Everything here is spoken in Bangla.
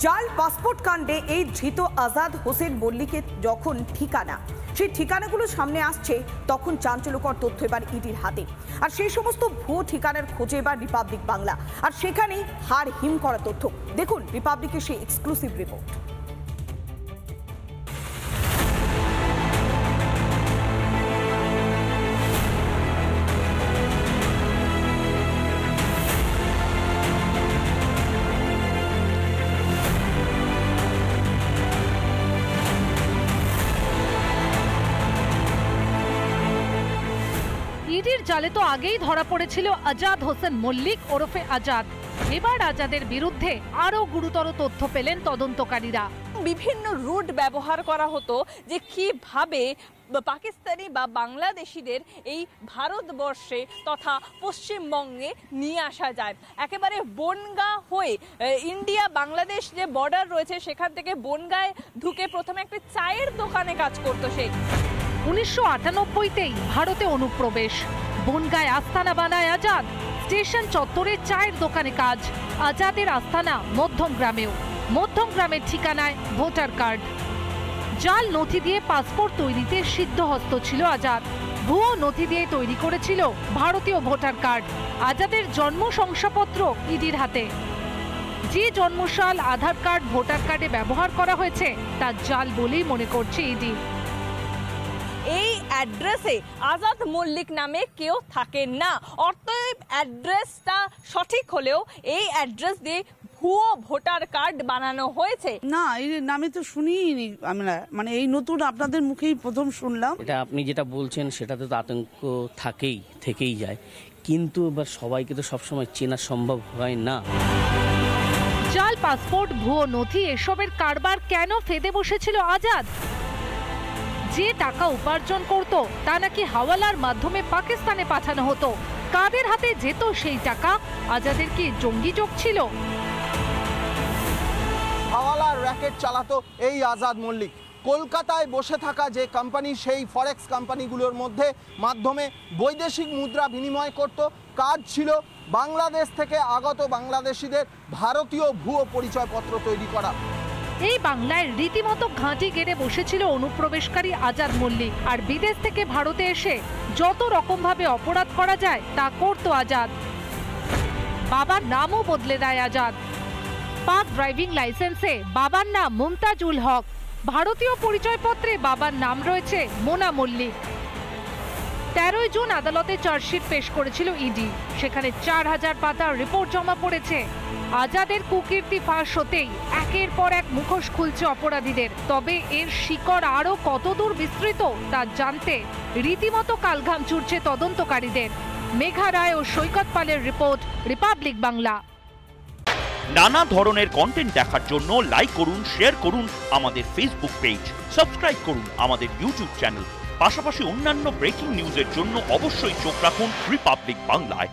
জাল পাসপোর্ট কাণ্ডে এই ধৃত আজাদ হোসেন মল্লিকের যখন ঠিকানা, সেই ঠিকানাগুলো সামনে আসছে, তখন চাঞ্চল্যকর তথ্য এবার ইডির হাতে। আর সেই সমস্ত ভুয়ো ঠিকানার খোঁজে এবার রিপাবলিক বাংলা, আর সেখানেই হাড় হিম করা তথ্য। দেখুন রিপাবলিকের সেই এক্সক্লুসিভ রিপোর্ট। ইডির জালে তো আগেই ধরা পড়েছিল আজাদ হোসেন মল্লিক ওরফে আজাদ। এবার আজাদের বিরুদ্ধে আরো গুরুতর তথ্য পেলেন তদন্তকারীরা। বিভিন্ন রুট ব্যবহার করা হতো যে কিভাবে পাকিস্তানি বা বাংলাদেশিদের এই ভারতবর্ষে তথা পশ্চিমবঙ্গে নিয়ে আসা যায়। একেবারে বনগাঁ হয়ে ইন্ডিয়া বাংলাদেশ যে বর্ডার রয়েছে সেখান থেকে বনগাঁয় ঢুকে প্রথমে একটা চায়ের দোকানে কাজ করতো সে। 1998তেই ভারতে অনুপ্রবেশ, বনগাঁয় আস্তানা বানায় আজাদ। স্টেশন চত্বরে চায়ের দোকানে কাজ। আজাদের আস্তানা মধ্যমগ্রামেও, মধ্যমগ্রামের ঠিকানায় ভোটার কার্ড। জাল নথি দিয়ে পাসপোর্ট তৈরিতে সিদ্ধহস্ত ছিল আজাদ। ভুয়ো নথি দিয়ে তৈরি করেছিল ভারতীয় ভোটার কার্ড। আজাদের জন্ম শংসাপত্র ইডির হাতে। যে জন্মসাল আধার কার্ড ভোটার কার্ডে ব্যবহার করা হয়েছে তা জাল বলেই মনে করছে ইডি। এই অ্যাড্রেসে আজাদ মল্লিক নামে কেউ থাকে না। অতএব অ্যাড্রেসটা সঠিক হলেও এই অ্যাড্রেস দিয়ে ভুয়ো ভোটার কার্ড বানানো হয়েছে। না, এই নামে তো শুনিনি আমরা, মানে এই নতুন আপনাদের মুখেই প্রথম শুনলাম। এটা আপনি যেটা বলছেন সেটাতে তো আতঙ্ক থেকেই যায়, কিন্তু এবার সবাইকে তো সবসময় চেনা সম্ভব হয় না। জাল পাসপোর্ট, ভুয়ো নথি এসবের কারবার কেন ফেদে বসেছিল আজাদ? যে টাকা উপার্জন করত তা নাকি হাওয়ালার মাধ্যমে পাকিস্তানে পাঠানো হতো। কাদের হাতে যেত সেই টাকা? আজাদের কি জঙ্গি যোগ ছিল? হাওয়ালার র্যাকেট চালাতো এই আজাদ মল্লিক। কলকাতায় বসে থাকা যে কোম্পানি, সেই ফরেক্স কোম্পানিগুলোর মাধ্যমে বৈদেশিক মুদ্রা বিনিময় করত। কাজ ছিল বাংলাদেশ থেকে আগত বাংলাদেশিদের ভারতীয় ভুয়ো পরিচয়পত্র তৈরি করা। এই বাংলায় রীতিমতো ঘাঁটি গেড়ে বসেছিল অনুপ্রবেশকারী আজাদ মল্লিক। আর বিদেশ থেকে ভারতে এসে যত রকম ভাবে অপরাধ করা যায় তা করত আজাদ। বাবার নামও বদলে দেয় আজাদ। পাক ড্রাইভিং লাইসেন্সে বাবার নাম মুমতাজুল হক, ভারতীয় পরিচয়পত্রে বাবার নাম রয়েছে মোনা মল্লিক। 13 জুন আদালতে চার্জশিট পেশ করেছিল ইডি। সেখানে 4000 পাতার রিপোর্ট জমা পড়েছে। আজাদের কুকীর্তি ফাঁস হতেই একের পর এক মুখোশ খুলছে অপরাধীদের। তবে এর শিকড় আরো কতদূর বিস্তৃত তা জানতে রীতিমতো কালঘাম ছুটছে তদন্তকারীদের। মেঘা রায় ও সৈকত পালের রিপোর্ট, রিপাবলিক বাংলা। নানা ধরনের কন্টেন্ট দেখার জন্য লাইক করুন, শেয়ার করুন আমাদের ফেসবুক পেজ, সাবস্ক্রাইব করুন আমাদের ইউটিউব চ্যানেল। পাশাপাশি অন্যান্য ব্রেকিং নিউজের জন্য অবশ্যই চোখ রাখুন রিপাবলিক বাংলায়।